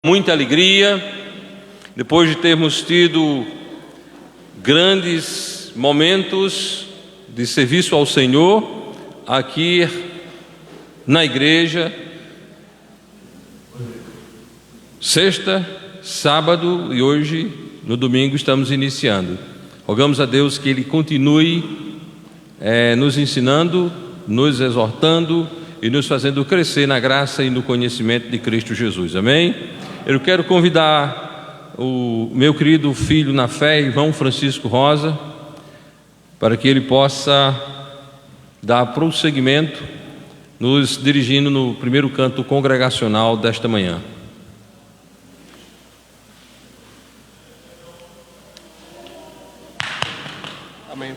Muita alegria, depois de termos tido grandes momentos de serviço ao Senhor aqui na igreja, sexta, sábado e hoje no domingo estamos iniciando. Rogamos a Deus que Ele continue nos ensinando, nos exortando e nos fazendo crescer na graça e no conhecimento de Cristo Jesus. Amém? Eu quero convidar o meu querido filho na fé, irmão Francisco Rosa, para que ele possa dar prosseguimento, nos dirigindo no primeiro canto congregacional desta manhã. Amém.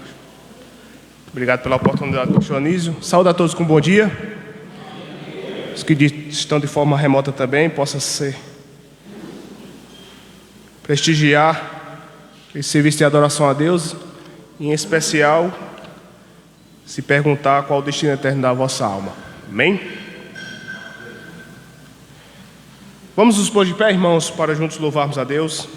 Obrigado pela oportunidade, pastor Anísio. Saúde a todos com bom dia. Os que estão de forma remota também, possa prestigiar esse serviço de adoração a Deus, em especial se perguntar qual o destino eterno da vossa alma. Amém? Vamos nos pôr de pé, irmãos, para juntos louvarmos a Deus.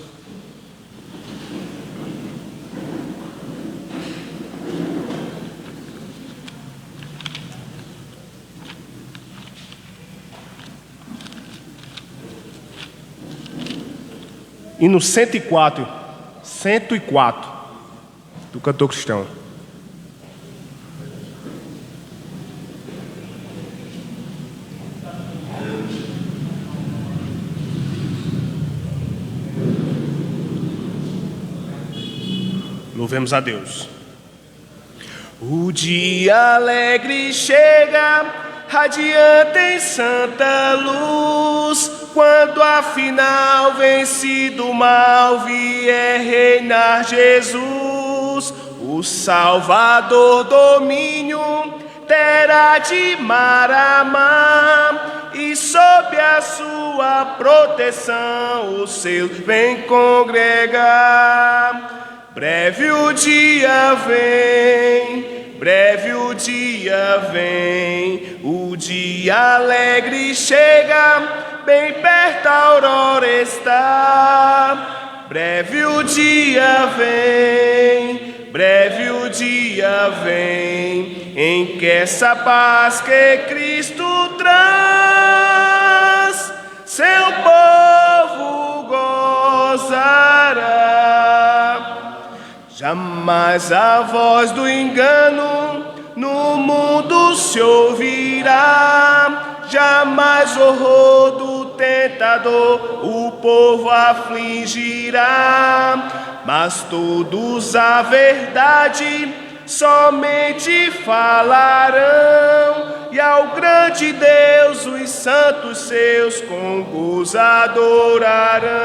E no 104 do cantor cristão. Louvemos a Deus. O dia alegre chega, radiante em santa luz, quando afinal vencido o mal vier reinar Jesus. O Salvador domínio terá de mar a mar, e sob a sua proteção os seus vem congregar. Breve o dia vem, breve o dia vem, o dia alegre chega, bem perto a aurora está. Breve o dia vem, breve o dia vem, em que essa paz que Cristo traz, seu povo gozará. Jamais a voz do engano no mundo se ouvirá, jamais o horror do tentador o povo afligirá, mas todos a verdade somente falarão, e ao grande Deus os santos seus com gozo adorarão.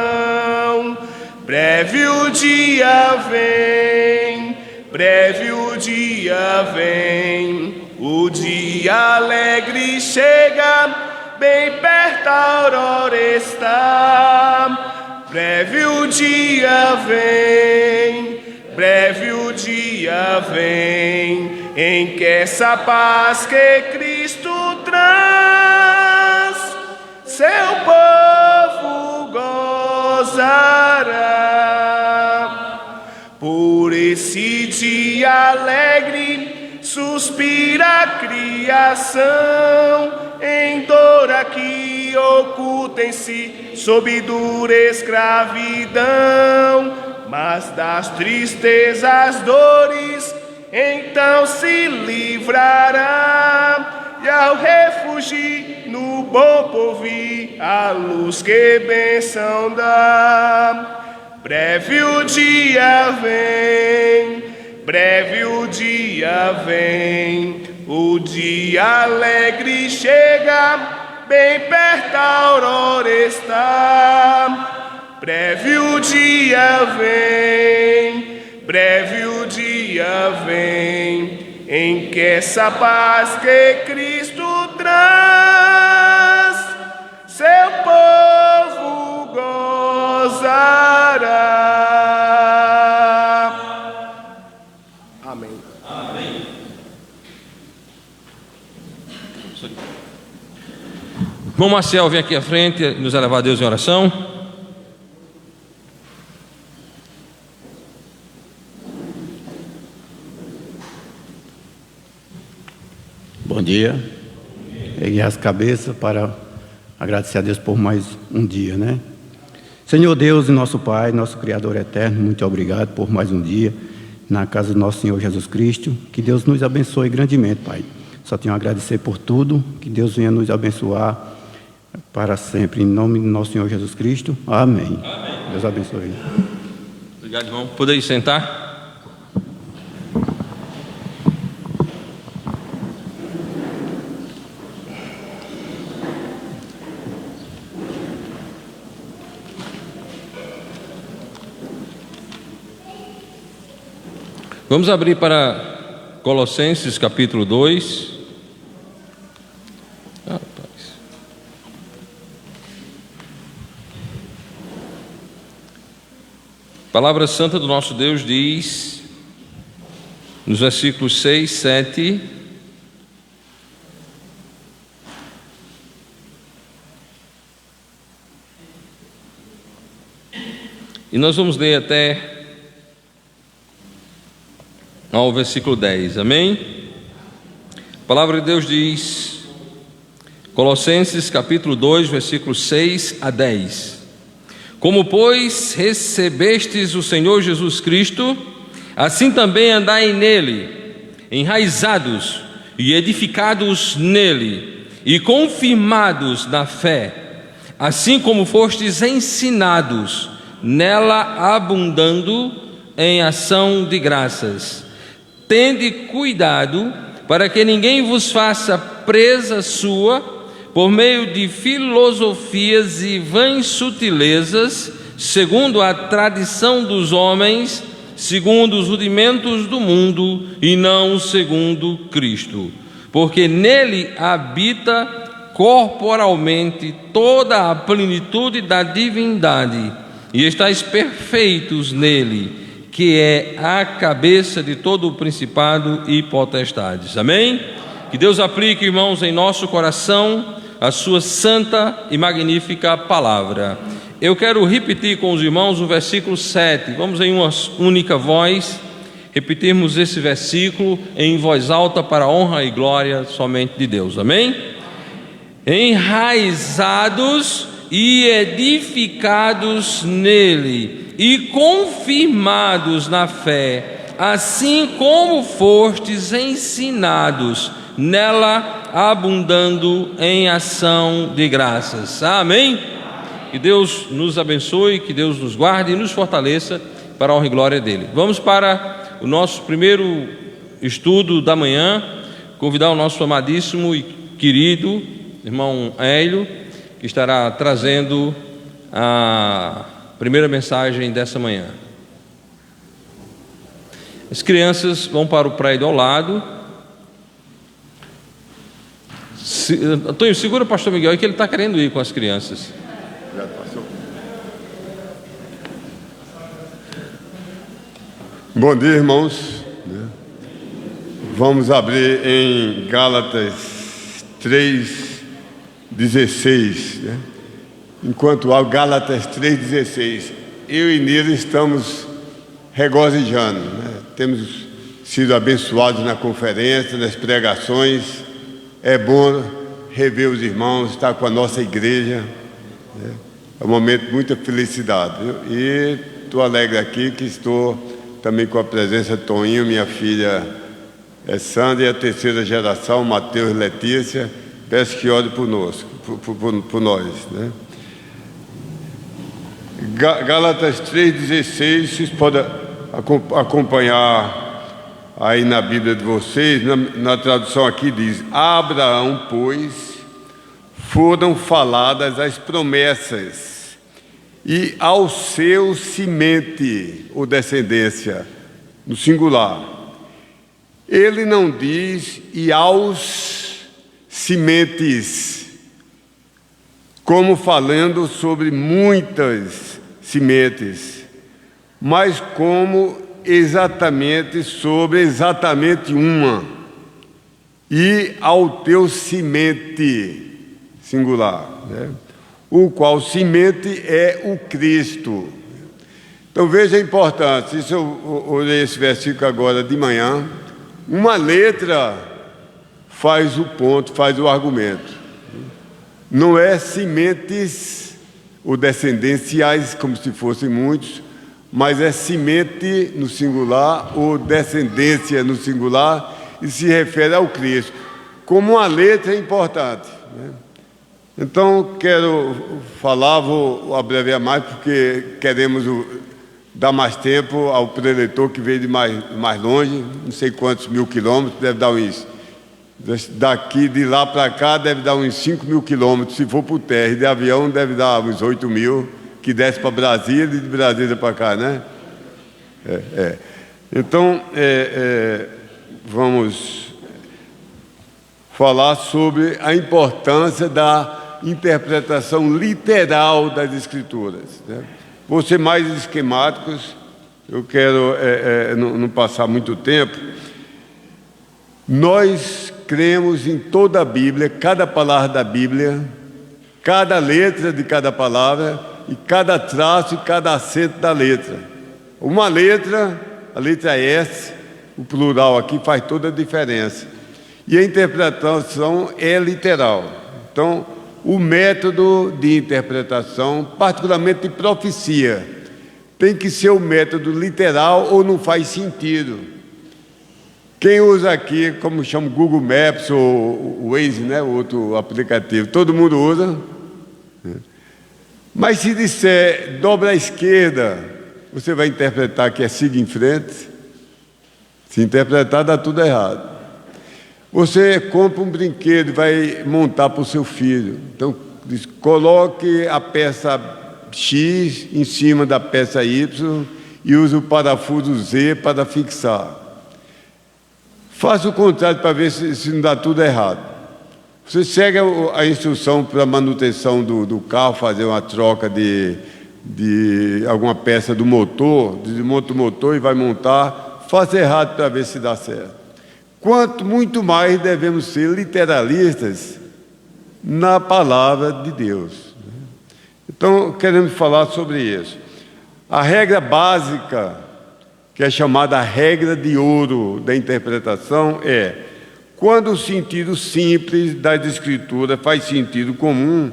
Breve o dia vem, breve o dia vem, o dia alegre chega, bem perto a aurora está. Breve o dia vem, breve o dia vem, em que essa paz que Cristo traz, seu povo gozará. Por esse dia alegre suspira a criação, em dor aqui oculta em si, sob dura escravidão, mas das tristezas, dores, então se livrará, e ao refugir no bom porvir, a luz que bênção dá. Breve o dia vem, breve o dia vem, o dia alegre chega, bem perto a aurora está. Breve o dia vem, breve o dia vem, em que essa paz que Cristo traz, seu povo gozará. Amém. Amém. Irmão Marcel, vem aqui à frente nos elevar a Deus em oração. Bom dia. Erguei as cabeças para agradecer a Deus por mais um dia, né? Senhor Deus e nosso Pai, nosso Criador eterno, muito obrigado por mais um dia na casa do nosso Senhor Jesus Cristo. Que Deus nos abençoe grandemente, Pai. Só tenho a agradecer por tudo. Que Deus venha nos abençoar para sempre. Em nome do nosso Senhor Jesus Cristo. Amém. Amém. Deus abençoe. Obrigado, irmão. Podeis sentar? Vamos abrir para Colossenses capítulo 2. A palavra santa do nosso Deus diz, nos versículos 6, 7, e nós vamos ler até ao versículo 10, amém? A palavra de Deus diz, Colossenses capítulo 2, versículos 6 a 10: Como, pois, recebestes o Senhor Jesus Cristo, assim também andai nele, enraizados e edificados nele, e confirmados na fé, assim como fostes ensinados, nela abundando em ação de graças. Tende cuidado para que ninguém vos faça presa sua por meio de filosofias e vãs sutilezas, segundo a tradição dos homens, segundo os rudimentos do mundo e não segundo Cristo. Porque nele habita corporalmente toda a plenitude da divindade, e estáis perfeitos nele, que é a cabeça de todo o principado e potestades. Amém? Que Deus aplique, irmãos, em nosso coração a sua santa e magnífica palavra. Eu quero repetir com os irmãos o versículo 7. Vamos em uma única voz repetirmos esse versículo em voz alta para a honra e glória somente de Deus. Amém? Enraizados e edificados nele, e confirmados na fé, assim como fostes ensinados, nela abundando em ação de graças. Amém? Que Deus nos abençoe, que Deus nos guarde e nos fortaleça para a honra e glória dele. Vamos para o nosso primeiro estudo da manhã. Convidar o nosso amadíssimo e querido irmão Hélio, que estará trazendo a primeira mensagem dessa manhã. As crianças vão para o prédio ao lado. Antônio, segura o pastor Miguel aí que ele está querendo ir com as crianças. Obrigado, pastor. Bom dia, irmãos. Vamos abrir em Gálatas 3:16, né? Enquanto há Gálatas 3:16, eu e Nira estamos regozijando, né? Temos sido abençoados na conferência, nas pregações. É bom rever os irmãos, estar com a nossa igreja, né? É um momento de muita felicidade, viu? E estou alegre aqui que estou também com a presença de Toninho, minha filha Sandra, e a terceira geração, Mateus e Letícia. Peço que ore por nós, né? Gálatas 3:16, vocês podem acompanhar aí na Bíblia de vocês. Na tradução aqui diz: a Abraão, pois, foram faladas as promessas, e ao seu semente, ou descendência, no singular. Ele não diz e aos sementes, como falando sobre muitas sementes, mas como exatamente sobre exatamente uma. E ao teu semente, singular, né? O qual semente é o Cristo. Então veja a importância. Isso eu olhei esse versículo agora de manhã. Uma letra faz o ponto, faz o argumento. Não é sementes ou descendenciais, como se fossem muitos, mas é semente no singular ou descendência no singular, e se refere ao Cristo. Como uma letra é importante, né? Então, quero falar, vou abreviar mais, porque queremos dar mais tempo ao preletor que veio de mais longe, não sei quantos mil quilômetros, deve dar uns... Daqui de lá para cá deve dar uns 5 mil quilômetros, se for por terra, e de avião deve dar uns 8 mil, que desce para Brasília e de Brasília para cá, né? Então, vamos falar sobre a importância da interpretação literal das Escrituras, né? Vou ser mais esquemáticos, eu quero não passar muito tempo. Nós cremos em toda a Bíblia, cada palavra da Bíblia, cada letra de cada palavra e cada traço e cada acento da letra. Uma letra, a letra S, o plural aqui faz toda a diferença. E a interpretação é literal. Então, o método de interpretação, particularmente de profecia, tem que ser o método literal ou não faz sentido. Quem usa aqui, como chama Google Maps ou o Waze, né, outro aplicativo, todo mundo usa. Mas se disser dobra à esquerda, você vai interpretar que é siga em frente. Se interpretar, dá tudo errado. Você compra um brinquedo e vai montar para o seu filho. Então, diz, coloque a peça X em cima da peça Y e use o parafuso Z para fixar. Faça o contrário para ver se não dá tudo errado. Você segue a instrução para a manutenção do carro, fazer uma troca de alguma peça do motor, desmonta o motor e vai montar, faça errado para ver se dá certo. Muito mais devemos ser literalistas na palavra de Deus. Então, queremos falar sobre isso. A regra básica, que é chamada a regra de ouro da interpretação, é: quando o sentido simples das Escrituras faz sentido comum,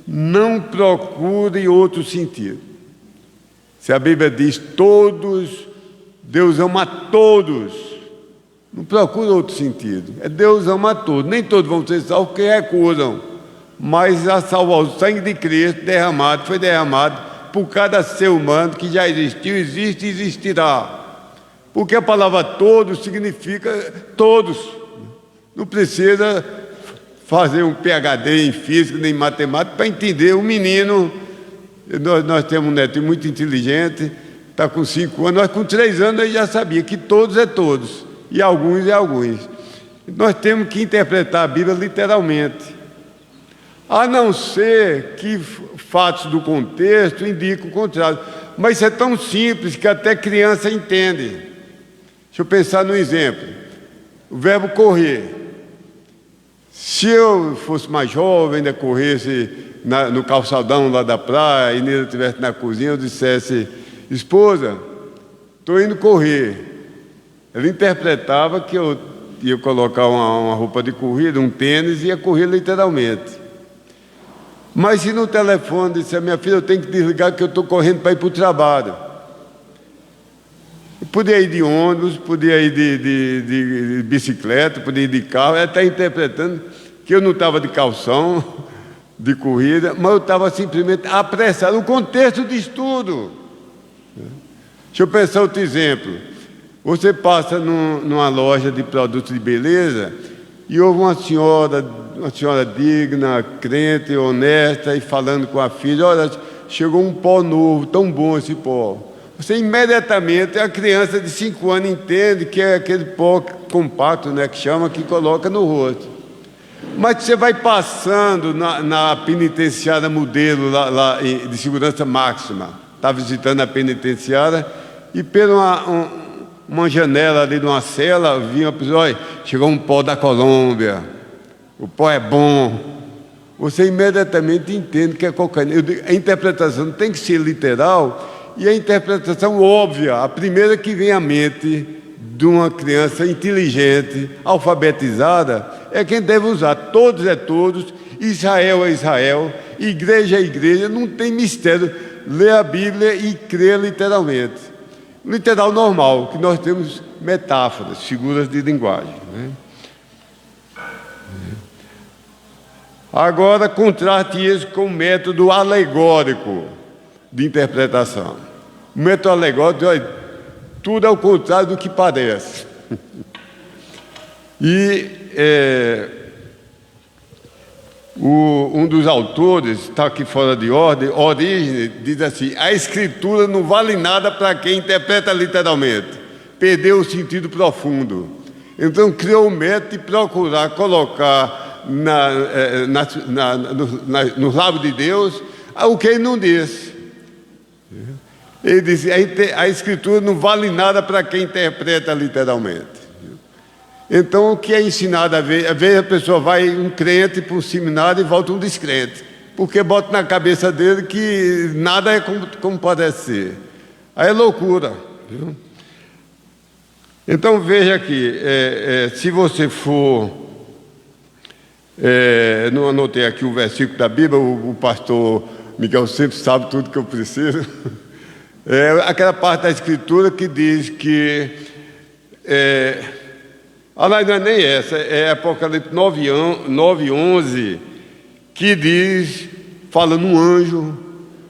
não procure outro sentido. Se a Bíblia diz todos, Deus ama a todos, não procura outro sentido. Deus ama a todos. Nem todos vão ser salvos porque recusam, mas a salvação, o sangue de Cristo foi derramado por cada ser humano que já existiu, existe e existirá. Porque a palavra todos significa todos. Não precisa fazer um PhD em física nem em matemática para entender. O menino, nós temos um neto muito inteligente, está com 5 anos, nós com 3 anos ele já sabia que todos é todos, e alguns é alguns. Nós temos que interpretar a Bíblia literalmente, a não ser que fatos do contexto indiquem o contrário. Mas isso é tão simples que até criança entende. Deixa eu pensar num exemplo. O verbo correr. Se eu fosse mais jovem, ainda corresse no calçadão lá da praia, e Nila estivesse na cozinha, eu dissesse: esposa, estou indo correr. Ela interpretava que eu ia colocar uma roupa de corrida, um tênis, e ia correr literalmente. Mas se no telefone disser: minha filha, eu tenho que desligar que eu estou correndo para ir para o trabalho. Eu podia ir de ônibus, podia ir de bicicleta, podia ir de carro. Ela está interpretando que eu não estava de calção, de corrida, mas eu estava simplesmente apressado. O contexto de estudo. Deixa eu pensar outro exemplo. Você passa numa loja de produtos de beleza e houve uma senhora digna, crente, honesta, e falando com a filha: olha, chegou um pó novo, tão bom esse pó. Você imediatamente, a criança de 5 anos entende que é aquele pó compacto, né, que chama, que coloca no rosto. Mas você vai passando na penitenciária modelo lá de segurança máxima, está visitando a penitenciária, e pela uma janela ali de uma cela, vinha uma pessoa: olha, chegou um pó da Colômbia, o pó é bom. você imediatamente entende que é cocaína. A interpretação tem que ser literal e a interpretação óbvia, a primeira que vem à mente de uma criança inteligente, alfabetizada, é quem deve usar. Todos é todos, Israel é Israel, igreja é igreja, não tem mistério. Lê a Bíblia e crê literalmente. Literal normal, que nós temos metáforas, figuras de linguagem, né? Agora, contraste isso com o método alegórico de interpretação. O método alegórico, olha, tudo é o contrário do que parece. E um dos autores, está aqui fora de ordem, Orígenes, diz assim: a Escritura não vale nada para quem interpreta literalmente, perdeu o sentido profundo. Então criou o método de procurar colocar no lábio de Deus o que ele não disse. Ele diz: a Escritura não vale nada para quem interpreta literalmente. Então, o que é ensinado às vezes a pessoa vai, um crente para um seminário e volta um descrente, porque bota na cabeça dele que nada é como parece ser. Aí é loucura, viu? Então, veja aqui, se você for... não anotei aqui o versículo da Bíblia, o pastor Miguel sempre sabe tudo que eu preciso. Aquela parte da Escritura que diz que... não é nem essa, é Apocalipse 9:11, que diz, fala num anjo,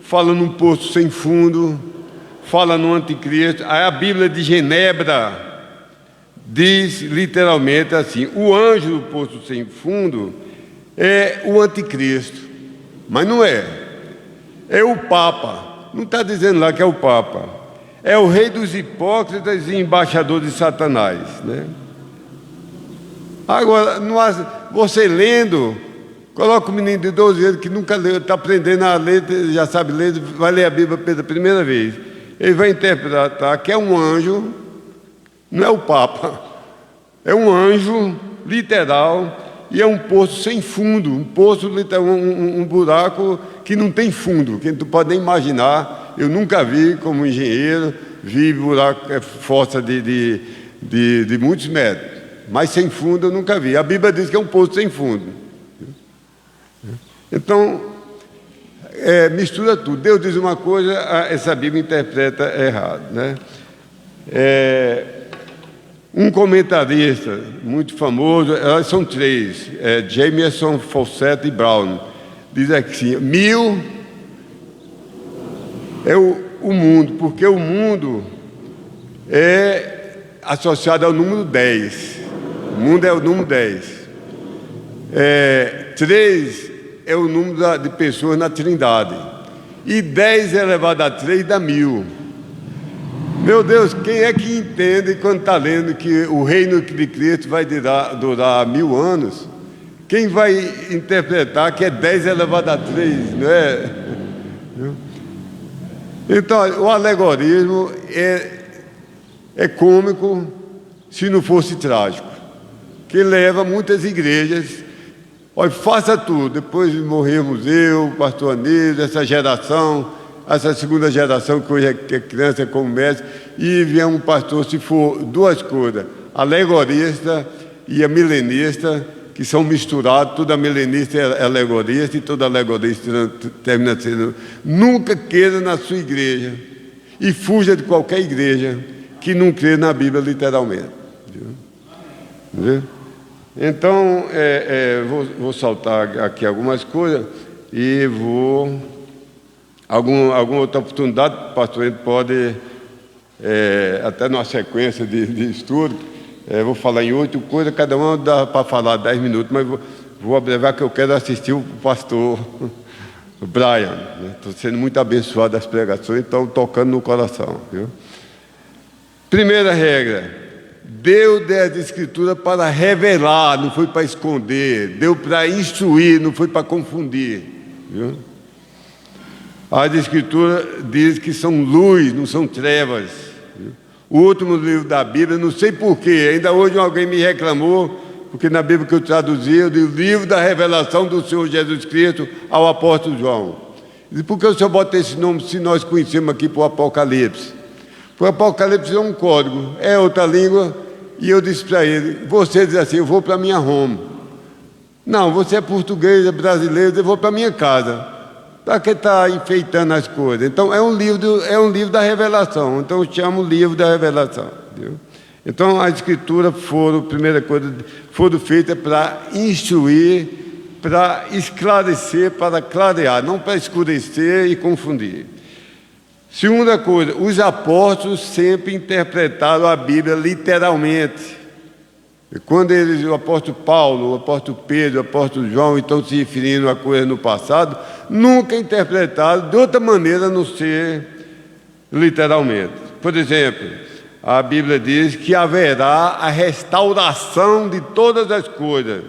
fala num poço sem fundo, fala no anticristo. Aí a Bíblia de Genebra diz literalmente assim: o anjo do poço sem fundo é o anticristo, mas não é, é o Papa. Não está dizendo lá que é o Papa, é o rei dos hipócritas e embaixador de Satanás, né? Agora, você lendo, coloca o menino de 12 anos que nunca leu, está aprendendo a ler, já sabe ler, vai ler a Bíblia pela primeira vez. Ele vai interpretar que é um anjo, não é o Papa, é um anjo literal e é um poço sem fundo, um poço, um buraco que não tem fundo, que tu pode nem imaginar. Eu nunca vi, como engenheiro, vi buraco, fossa de muitos metros. Mas sem fundo eu nunca vi. A Bíblia diz que é um poço sem fundo. Então, mistura tudo. Deus diz uma coisa, essa Bíblia interpreta errado, né? Um comentarista muito famoso, elas são três, Jameson, Fawcett e Brown, diz assim: 1000 é o mundo, porque o mundo é associado ao número 10. O mundo é o número 10. 3 é o número de pessoas na Trindade. E 10 elevado a 3 dá 1000. Meu Deus, quem é que entende quando está lendo que o reino de Cristo vai durar 1000 anos? Quem vai interpretar que é 10 elevado a 3, não é? Então, o alegorismo é cômico se não fosse trágico, que leva muitas igrejas. Olha, faça tudo, depois de morrermos eu, o pastor Anísio, essa geração, essa segunda geração que hoje é criança, como mestre, e vem um pastor, se for duas coisas, alegorista e a milenista, que são misturados, toda milenista é alegorista e toda alegorista termina sendo... Nunca queira na sua igreja e fuja de qualquer igreja que não crê na Bíblia literalmente. Viu? Então, vou saltar aqui algumas coisas e vou... Alguma outra oportunidade, o pastor, a gente pode, até numa sequência de estudo, vou falar em 8 coisas, cada uma dá para falar 10 minutos, mas vou abreviar que eu quero assistir o pastor Brian. Estou sendo muito abençoado das pregações, então tocando no coração. Viu? Primeira regra: Deus deu as Escrituras para revelar, não foi para esconder. Deu para instruir, não foi para confundir. Viu? As Escrituras dizem que são luz, não são trevas. O último livro da Bíblia, não sei porquê, ainda hoje alguém me reclamou porque na Bíblia que eu traduzi, eu li o livro da revelação do Senhor Jesus Cristo ao apóstolo João. E por que o senhor bota esse nome se nós conhecemos aqui para o Apocalipse? O Apocalipse é um código, é outra língua, e eu disse para ele, você diz assim, eu vou para minha home. Não, você é português, é brasileiro, eu vou para minha casa. Para que está enfeitando as coisas? Então é um livro da revelação, então eu chamo livro da revelação. Entendeu? Então as escrituras foram, primeira coisa, foram feitas para instruir, para esclarecer, para clarear, não para escurecer e confundir. Segunda coisa, os apóstolos sempre interpretaram a Bíblia literalmente. E quando o apóstolo Paulo, o apóstolo Pedro, o apóstolo João estão se referindo a coisas no passado, nunca interpretaram de outra maneira a não ser literalmente. Por exemplo, a Bíblia diz que haverá a restauração de todas as coisas,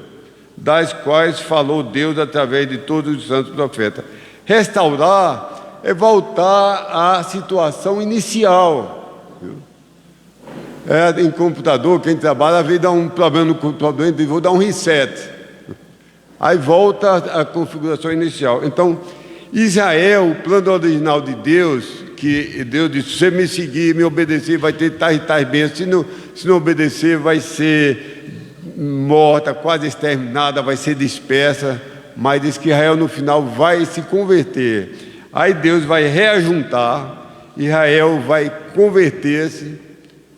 das quais falou Deus através de todos os santos profetas. Restaurar é voltar à situação inicial. Em computador, quem trabalha, às vezes dá um problema no computador, vou dar um reset. Aí volta a configuração inicial. Então, Israel, o plano original de Deus, que Deus disse, se você me seguir, me obedecer, vai ter tais e tais bênçãos. Se não obedecer, vai ser morta, quase exterminada, vai ser dispersa. Mas diz que Israel, no final, vai se converter. Aí Deus vai reajuntar, Israel vai converter-se.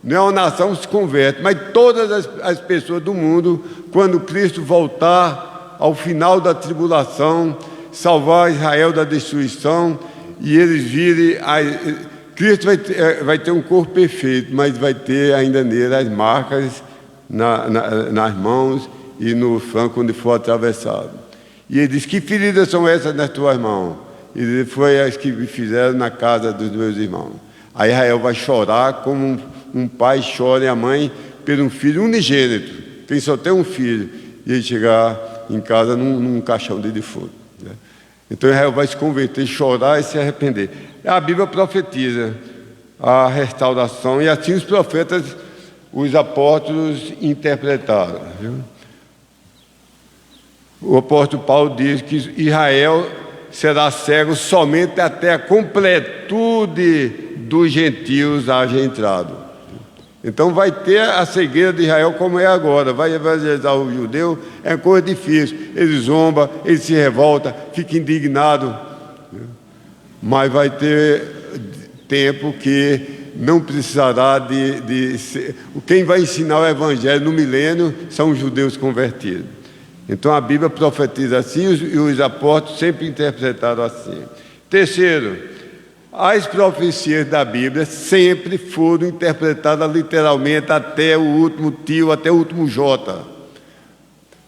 Não é uma nação que se converte, mas todas as pessoas do mundo, quando Cristo voltar ao final da tribulação, salvar Israel da destruição, e eles virem... Cristo vai ter um corpo perfeito, mas vai ter ainda nele as marcas nas mãos e no flanco quando for atravessado. E ele diz, que feridas são essas nas tuas mãos? E ele foi as que me fizeram na casa dos meus irmãos. Aí Israel vai chorar como um pai chora e a mãe por um filho unigênito, quem só tem um filho, e ele chegar em casa num caixão de defunto. Né? Então Israel vai se converter, chorar e se arrepender. A Bíblia profetiza a restauração, e assim os profetas, os apóstolos interpretaram. Viu? O apóstolo Paulo diz que Israel será cego somente até a completude dos gentios haja entrado. Então vai ter a cegueira de Israel como é agora. Vai evangelizar o judeu, é coisa difícil. Ele zomba, ele se revolta, fica indignado. Mas vai ter tempo que não precisará de ser... Quem vai ensinar o evangelho no milênio são os judeus convertidos. Então a Bíblia profetiza assim e os apóstolos sempre interpretaram assim. Terceiro, as profecias da Bíblia sempre foram interpretadas literalmente até o último tio, até o último jota.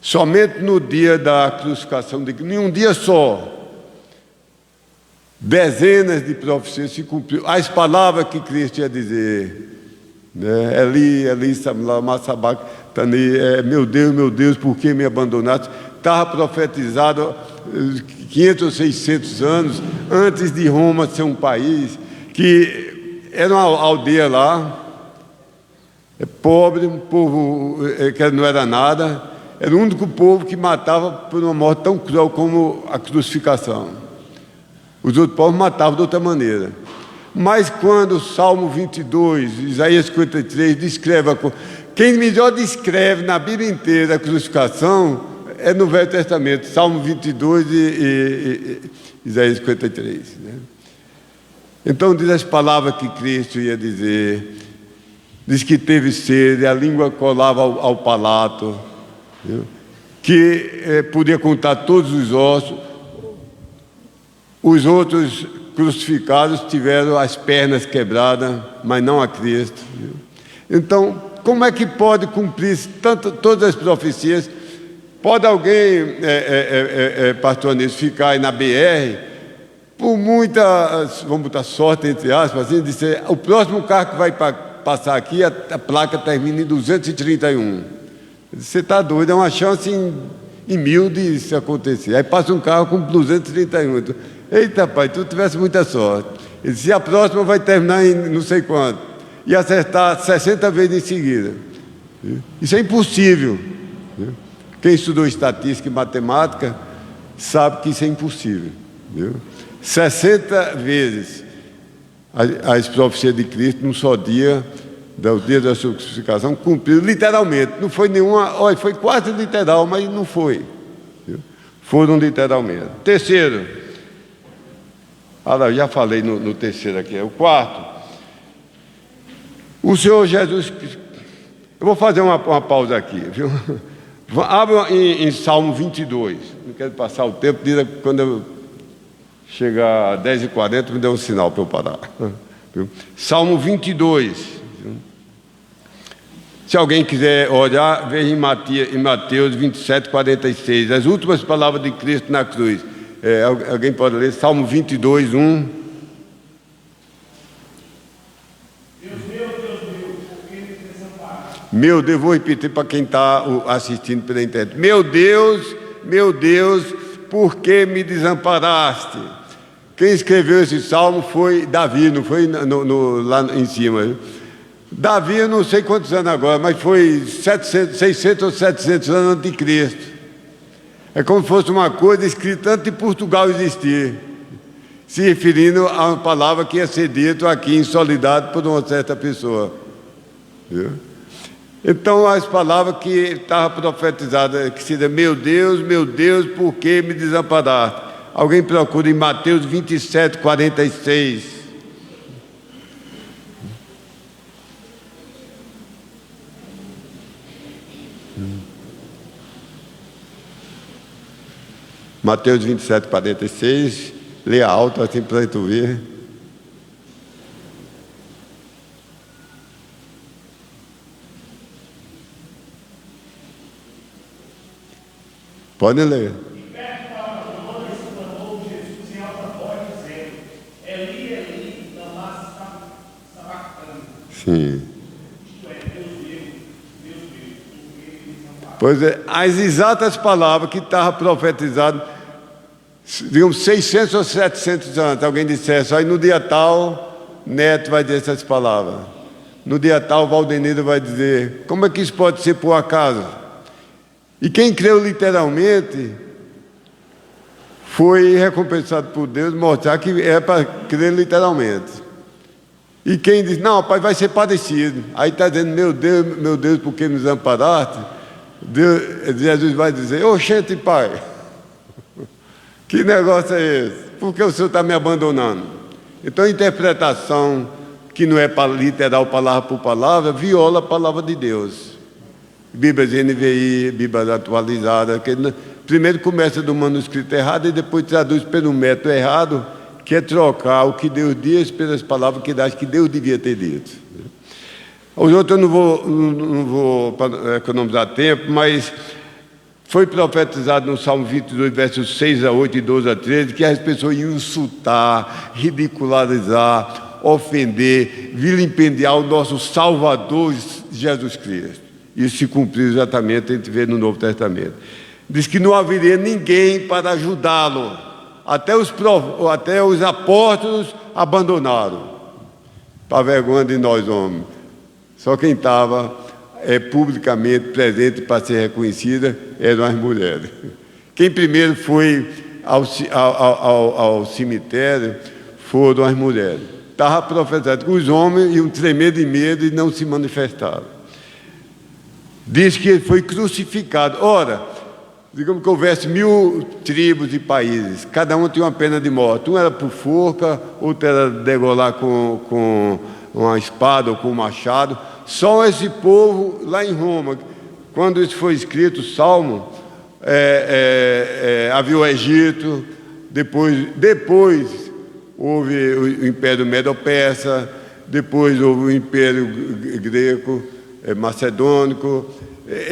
Somente no dia da crucificação de Cristo, em um dia só, dezenas de profecias se cumpriram. As palavras que Cristo ia dizer, né? Eli, lama sabachthani, meu Deus, por que me abandonaste? Estava profetizado 500 ou 600 anos antes de Roma ser um país, que era uma aldeia lá, pobre, um povo que não era nada, era o único povo que matava por uma morte tão cruel como a crucificação. Os outros povos matavam de outra maneira. Mas quando o Salmo 22, Isaías 53, descreve quem melhor descreve na Bíblia inteira a crucificação é no Velho Testamento, Salmo 22 e Isaías 53. Né? Então diz as palavras que Cristo ia dizer, diz que teve sede, a língua colava ao palato, viu? Que podia contar todos os ossos. Os outros crucificados tiveram as pernas quebradas, mas não a Cristo. Viu? Então, como é que pode cumprir todas as profecias? Pode alguém, pastor Anísio, ficar aí na BR, por muita, vamos botar sorte, entre aspas, assim, dizer, o próximo carro que vai passar aqui, a placa termina em 231. Você está doido, é uma chance em 1000 de isso acontecer. Aí passa um carro com 231. Então, eita, pai, tu tivesse muita sorte. Ele disse, a próxima vai terminar em não sei quanto. E acertar 60 vezes em seguida. Isso é impossível. Viu? Quem estudou estatística e matemática sabe que isso é impossível. Viu? 60 vezes as profecias de Cristo num só dia, do dia da sua crucificação, cumpriram literalmente. Não foi nenhuma, olha, foi quase literal, mas não foi. Viu? Foram literalmente. Terceiro, já falei no terceiro aqui, é o quarto. O Senhor Jesus, eu vou fazer uma pausa aqui, viu? Abra em Salmo 22, não quero passar o tempo, quando eu chegar a 10h40, me dê um sinal para eu parar. Viu? Salmo 22. Se alguém quiser olhar, veja em Mateus 27:46, as últimas palavras de Cristo na cruz. Alguém pode ler Salmo 22, 1. Meu Deus, vou repetir para quem está assistindo pela internet. Meu Deus, por que me desamparaste? Quem escreveu esse salmo foi Davi, não foi lá em cima. Viu? Davi, eu não sei quantos anos agora, mas foi 600 ou 700 anos antes de Cristo. É como se fosse uma coisa escrita antes de Portugal existir, se referindo a uma palavra que ia ser dita aqui em Soledade por uma certa pessoa. Viu? Então, as palavras que estavam profetizadas, que seria, meu Deus, por que me desamparaste? Alguém procura em Mateus 27:46. Mateus 27:46, lê alto assim para tu ver. Podem ler. Sim. Pois é, as exatas palavras que estavam profetizadas, digamos 600 ou 700 anos, alguém dissesse, aí no dia tal, Neto vai dizer essas palavras. No dia tal, Valdenir vai dizer, como é que isso pode ser por acaso? E quem creu literalmente foi recompensado por Deus, mostrar que é para crer literalmente. E quem diz, não, pai, vai ser parecido. Aí está dizendo, meu Deus, por que me desamparaste? Jesus vai dizer, oxente, pai, que negócio é esse? Por que o Senhor está me abandonando? Então a interpretação, que não é literal palavra por palavra, viola a palavra de Deus. Bíblia NVI, Bíblia atualizada, que primeiro começa do manuscrito errado e depois traduz pelo método errado, que é trocar o que Deus diz pelas palavras que acho que Deus devia ter dito. Os outros eu não vou economizar tempo, mas foi profetizado no Salmo 22, versos 6-8 e 12-13, que as pessoas iam insultar, ridicularizar, ofender, vilipendiar o nosso Salvador Jesus Cristo. Isso se cumpriu exatamente, a gente vê no Novo Testamento. Diz que não haveria ninguém para ajudá-lo. Até os apóstolos abandonaram, para vergonha de nós homens. Só quem estava publicamente presente para ser reconhecida eram as mulheres. Quem primeiro foi ao cemitério foram as mulheres. Estava profetizado que os homens iam tremer de medo e não se manifestaram. Diz que ele foi crucificado. Ora, digamos que houvesse 1000 tribos e países, cada um tinha uma pena de morte. Um era por forca, outro era degolar com uma espada ou com um machado. Só esse povo lá em Roma, quando isso foi escrito, o Salmo, havia o Egito, depois houve o Império Medo-Persa, depois houve o Império Greco, macedônico.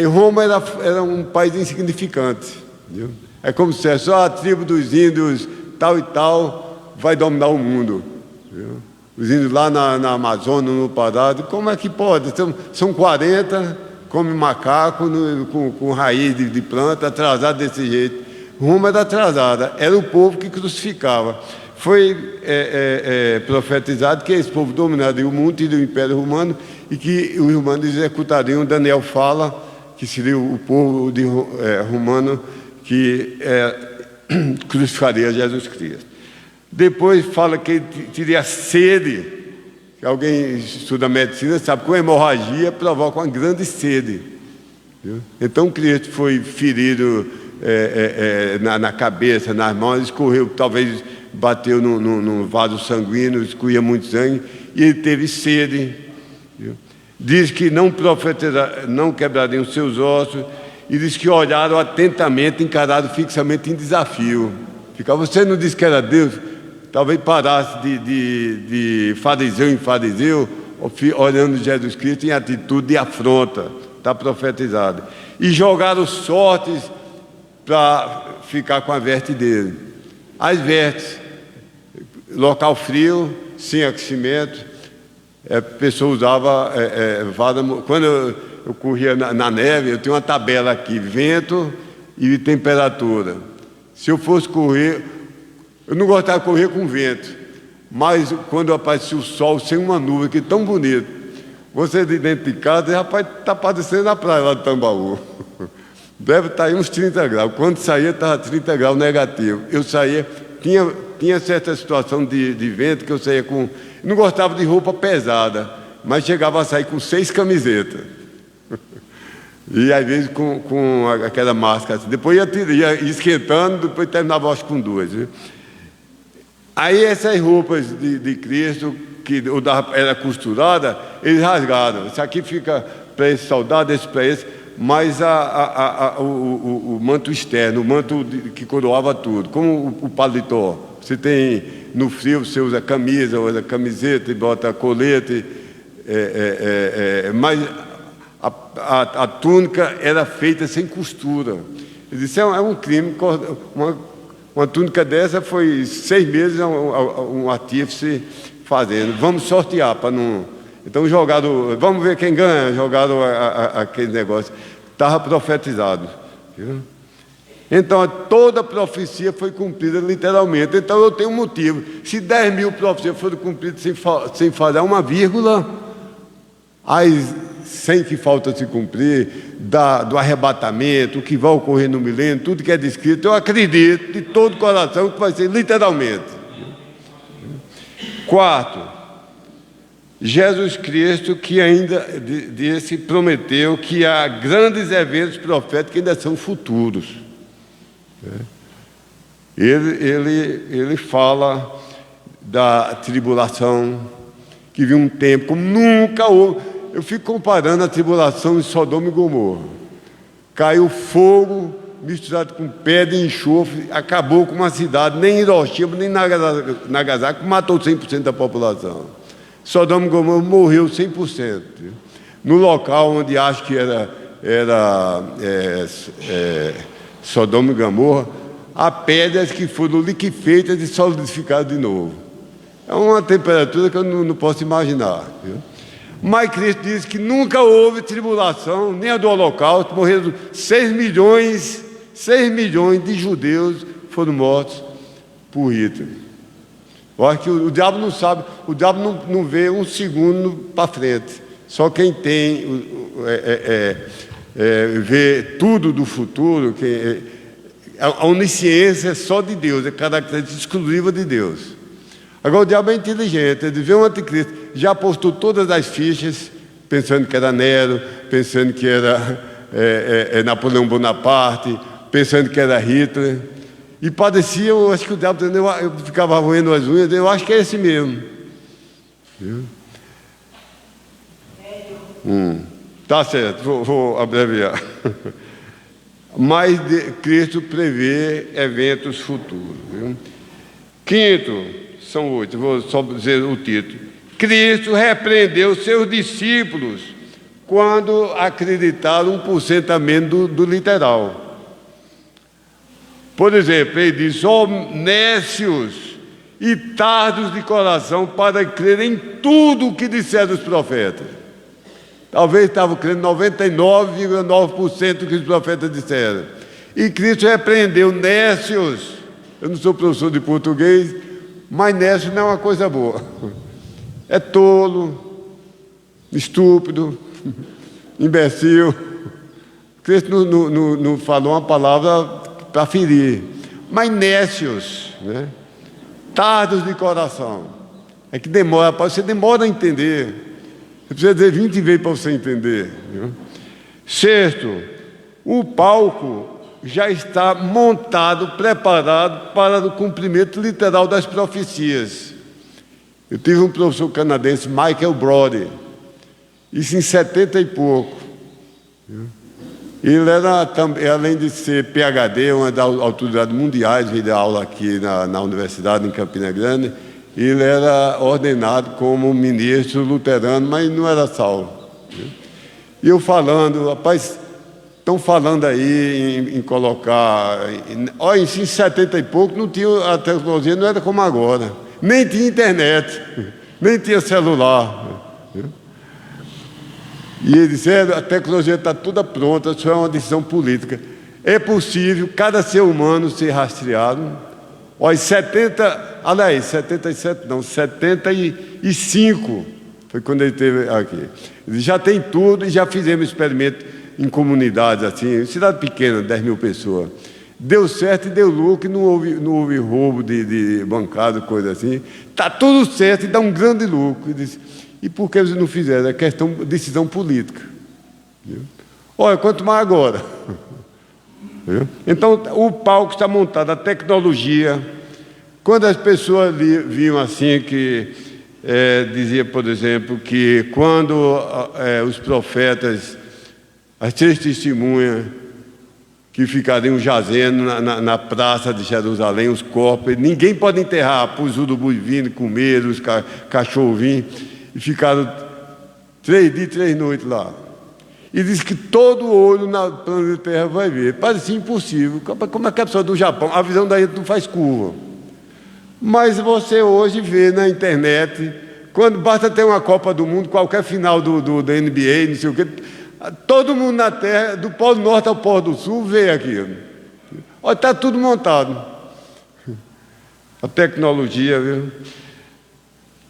Roma era um país insignificante. Viu? É como se só a tribo dos índios tal e tal vai dominar o mundo. Viu? Os índios lá na Amazônia, no Pará, como é que pode? São 40, comem macaco com raiz de planta, atrasado desse jeito. Roma era atrasada, era o povo que crucificava. Foi profetizado que esse povo dominaria o mundo e do Império Romano e que os romanos executariam. Daniel fala que seria o povo romano que crucificaria Jesus Cristo. Depois fala que ele teria sede, que alguém estuda medicina sabe que uma hemorragia provoca uma grande sede. Viu? Então Cristo foi ferido na cabeça, nas mãos, escorreu, talvez bateu no vaso sanguíneo, escorria muito sangue, e ele teve sede. Viu? Diz que não quebrariam os seus ossos, e diz que olharam atentamente, encararam fixamente em desafio. Você não disse que era Deus? Talvez parasse de fariseu em fariseu, olhando Jesus Cristo em atitude de afronta. Está profetizado. E jogaram sortes para ficar com a veste dele. As vestes, local frio, sem aquecimento, a pessoa usava vara. Quando eu corria na neve, eu tinha uma tabela aqui, vento e temperatura. Se eu fosse correr, eu não gostava de correr com vento, mas quando aparecia o sol sem uma nuvem, que é tão bonito, você de dentro de casa, rapaz, está parecendo a praia lá de Tambaú. Deve estar aí uns 30 graus. Quando saía, estava 30 graus negativo. Eu saía, tinha certa situação de vento que eu saía com... Não gostava de roupa pesada, mas chegava a sair com 6 camisetas. E às vezes com aquela máscara assim. Depois ia esquentando, depois terminava acho com 2. Viu? Aí essas roupas de Cristo, que era costurada, eles rasgaram. Isso aqui fica para esse soldado, esse para esse, mas o manto externo, o manto que coroava tudo, como o paletó. Você tem no frio, você usa camisa, usa camiseta e bota colete, mas a túnica era feita sem costura. Ele disse, é um crime. Uma túnica dessa foi 6 meses um artífice fazendo. Vamos sortear para não... Então jogaram, vamos ver quem ganha, jogaram aquele negócio. Estava profetizado. Viu? Então toda a profecia foi cumprida literalmente. Então eu tenho um motivo. Se 10 mil profecias foram cumpridas sem falhar uma vírgula, as 100 que faltam se cumprir, do arrebatamento, o que vai ocorrer no milênio, tudo que é descrito, eu acredito de todo o coração que vai ser literalmente. 4, Jesus Cristo, que ainda prometeu que há grandes eventos proféticos que ainda são futuros. Ele fala da tribulação, que viu um tempo como nunca houve. Eu fico comparando a tribulação em Sodoma e Gomorra. Caiu fogo misturado com pedra e enxofre, acabou com uma cidade, nem Hiroshima, nem Nagasaki, matou 100% da população. Sodoma e Gomorra morreu 100%. No local onde acho que era Sodoma e Gomorra, há pedras que foram liquefeitas e solidificadas de novo. É uma temperatura que eu não posso imaginar. Viu? Mas Cristo diz que nunca houve tribulação, nem a do Holocausto. Morreram 6 milhões de judeus foram mortos por Hitler. Eu acho que o diabo não sabe, o diabo não vê um segundo para frente. Só quem tem vê tudo do futuro, a onisciência é só de Deus, é característica exclusiva de Deus. Agora o diabo é inteligente, ele vê um anticristo, já apostou todas as fichas, pensando que era Nero, pensando que era Napoleão Bonaparte, pensando que era Hitler. E parecia, eu acho que o diabo, eu ficava roendo as unhas, eu acho que é esse mesmo. Viu? Tá certo, vou abreviar. Mas Cristo prevê eventos futuros. Viu? 5, são 8, vou só dizer o título. Cristo repreendeu seus discípulos quando acreditaram 1% a menos do literal. Por exemplo, ele diz, nécios e tardos de coração para crer em tudo o que disseram os profetas. Talvez estavam crendo 99,9% do que os profetas disseram. E Cristo repreendeu nécios. Eu não sou professor de português, mas nécio não é uma coisa boa. É tolo, estúpido, imbecil, Cristo não falou uma palavra para ferir, mas nécios, né? Tardos de coração. É que demora, você demora a entender. Você precisa dizer 20 vezes para você entender. Viu? Sexto, o palco já está montado, preparado para o cumprimento literal das profecias. Eu tive um professor canadense, Michael Brody, isso em 70 e pouco. Ele era, além de ser PhD, uma das autoridades mundiais, veio dar aula aqui na universidade, em Campina Grande. Ele era ordenado como ministro luterano, mas não era salvo. E eu falando, rapaz, estão falando aí em colocar... Olha, em 70 e pouco, não tinha, a tecnologia não era como agora. Nem tinha internet, nem tinha celular. E ele disse, a tecnologia está toda pronta, só é uma decisão política. É possível cada ser humano ser rastreado. Olha, 75 foi quando ele esteve aqui. Ele já tem tudo e já fizemos experimento em comunidades assim, cidade pequena, 10 mil pessoas. Deu certo e deu lucro, não houve roubo de bancada, coisa assim. Está tudo certo e dá um grande lucro. Ele disse, e por que eles não fizeram? É questão de decisão política. Viu? Olha, quanto mais agora. Viu? Então, o palco está montado, a tecnologia. Quando as pessoas viam assim que... dizia, por exemplo, que quando os profetas, as 3 testemunhas que ficariam jazendo na praça de Jerusalém, os corpos, ninguém pode enterrar, para os urubus vindo comer, os cachorros vindo, e ficaram 3 dias e 3 noites lá. E diz que todo olho na planeta Terra vai ver. Parecia impossível. Como é que a pessoa do Japão, a visão da gente não faz curva. Mas você hoje vê na internet, quando basta ter uma Copa do Mundo, qualquer final da NBA, não sei o quê, todo mundo na Terra, do Polo Norte ao Polo do Sul, vê aquilo. Olha, está tudo montado. A tecnologia, viu?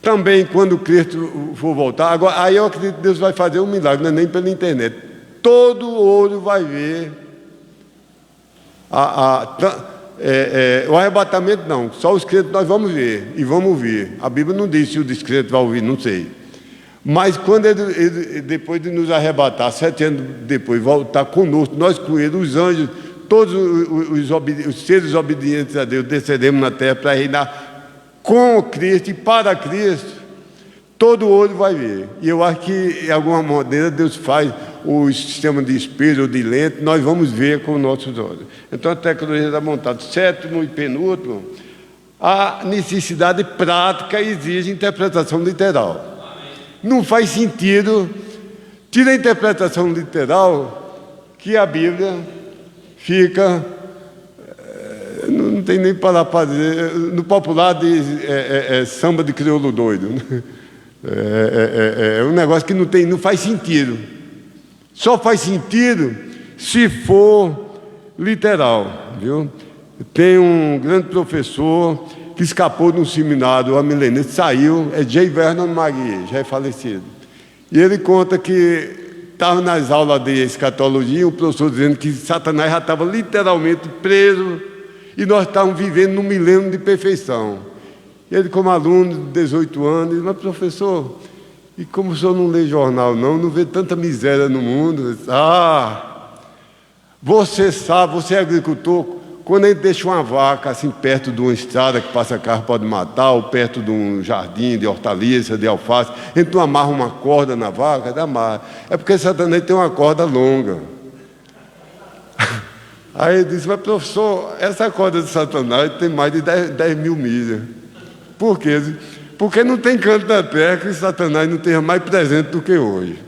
Também, quando Cristo for voltar, agora, aí eu acredito que Deus vai fazer um milagre, não é nem pela internet. Todo olho vai ver o arrebatamento não, só os crentes nós vamos ver e vamos ouvir. A Bíblia não diz se o descrente vai ouvir, não sei. Mas quando ele, depois de nos arrebatar, 7 anos depois, voltar conosco, nós com ele, os anjos, todos os seres obedientes a Deus, desceremos na terra para reinar com Cristo e para Cristo, todo olho vai ver. E eu acho que, de alguma maneira, Deus faz o sistema de espelho ou de lente, nós vamos ver com nossos olhos. Então a tecnologia está montada. Sétimo e penúltimo, a necessidade prática exige interpretação literal. Não faz sentido, tira a interpretação literal, que a Bíblia fica, não tem nem palavra para dizer, no popular diz samba de crioulo doido. É um negócio que não faz sentido. Só faz sentido se for literal, viu? Tem um grande professor que escapou de um seminário milenista, saiu, é J. Vernon McGee, já é falecido. E ele conta que estava nas aulas de escatologia, o professor dizendo que Satanás já estava literalmente preso e nós estávamos vivendo num milênio de perfeição. Ele, como aluno de 18 anos, disse, mas professor, e como o senhor não lê jornal não vê tanta miséria no mundo? Disse, você sabe, você é agricultor, quando a gente deixa uma vaca assim perto de uma estrada que passa carro pode matar, ou perto de um jardim de hortaliça, de alface, a gente não amarra uma corda na vaca, amarra. É porque Satanás tem uma corda longa. Aí ele disse, mas professor, essa corda de Satanás tem mais de 10 mil milhas. Por quê? Porque não tem canto da terra que Satanás não tenha mais presente do que hoje.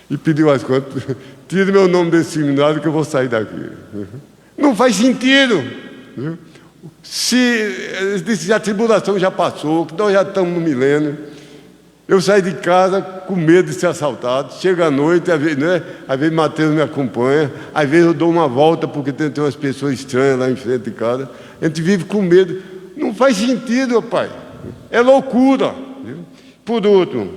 E pediu as contas, tire meu nome desse seminário que eu vou sair daqui. Não faz sentido. Se a tribulação já passou, que nós já estamos no milênio, eu saí de casa com medo de ser assaltado, chega à noite, às vezes Mateus me acompanha, às vezes eu dou uma volta porque tem umas pessoas estranhas lá em frente de casa, a gente vive com medo. Não faz sentido, pai. É loucura. Por último,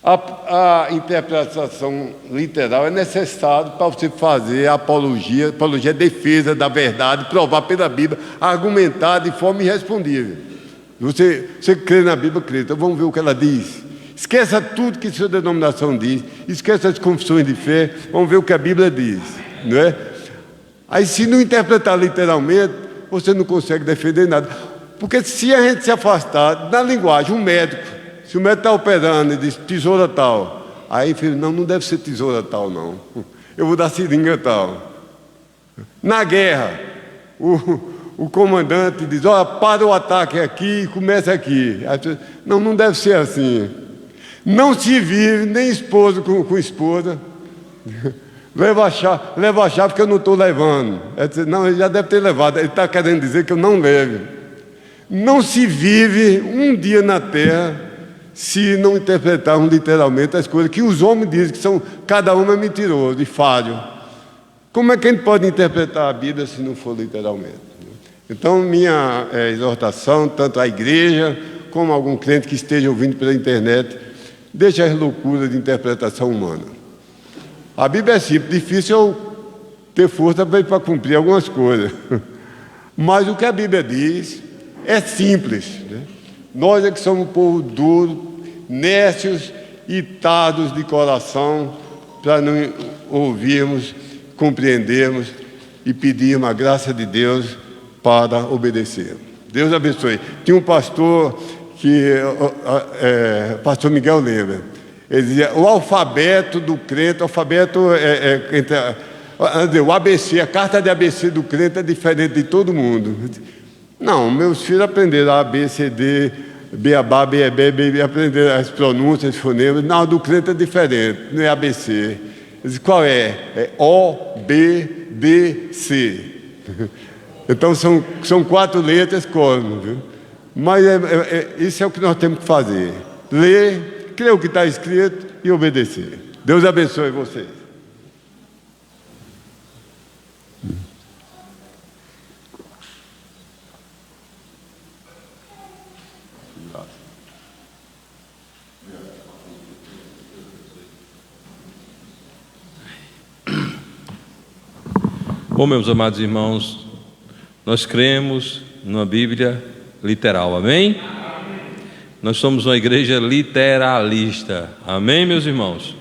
A interpretação literal é necessária para você fazer a apologia. Apologia é defesa da verdade, provar pela Bíblia, argumentar de forma irrespondível. Você crê na Bíblia, crê. Então vamos ver o que ela diz. Esqueça tudo que sua denominação diz, esqueça as confissões de fé, vamos ver o que a Bíblia diz, não é? Aí, se não interpretar literalmente, você não consegue defender nada. Porque se a gente se afastar da linguagem, um médico, se o médico está operando e diz tesoura tal, aí filho, não deve ser tesoura tal, não. Eu vou dar seringa tal. Na guerra, o comandante diz, olha, para o ataque aqui e começa aqui. Aí, não deve ser assim. Não se vive nem esposo com esposa. Leva a chave que eu não estou levando. Não, ele já deve ter levado. Ele está querendo dizer que eu não leve. Não se vive um dia na terra se não interpretarmos literalmente as coisas que os homens dizem, que são, cada um é mentiroso e falho. Como é que a gente pode interpretar a Bíblia se não for literalmente? Então, minha exortação, tanto à igreja como a algum crente que esteja ouvindo pela internet, deixa as loucuras de interpretação humana. A Bíblia é simples, difícil eu ter força para cumprir algumas coisas. Mas o que a Bíblia diz é simples, né? Nós é que somos um povo duro, nécios e tardos de coração para não ouvirmos, compreendermos e pedirmos a graça de Deus para obedecer. Deus abençoe. Tinha um pastor que pastor Miguel lembra, ele dizia, o alfabeto do crente, o alfabeto o ABC, a carta de ABC do crente é diferente de todo mundo. Não, meus filhos aprenderam A, B, C, D, Beabá, B, aprenderam as pronúncias, os fonemas. Não, do crente é diferente, não é ABC. Ele disse, qual é? É O, B, D, C. Então são 4 letras, viu? Mas isso é o que nós temos que fazer. Ler, crer o que está escrito e obedecer. Deus abençoe vocês. Bom, meus amados irmãos, nós cremos numa Bíblia literal, amém? Nós somos uma igreja literalista, amém, meus irmãos?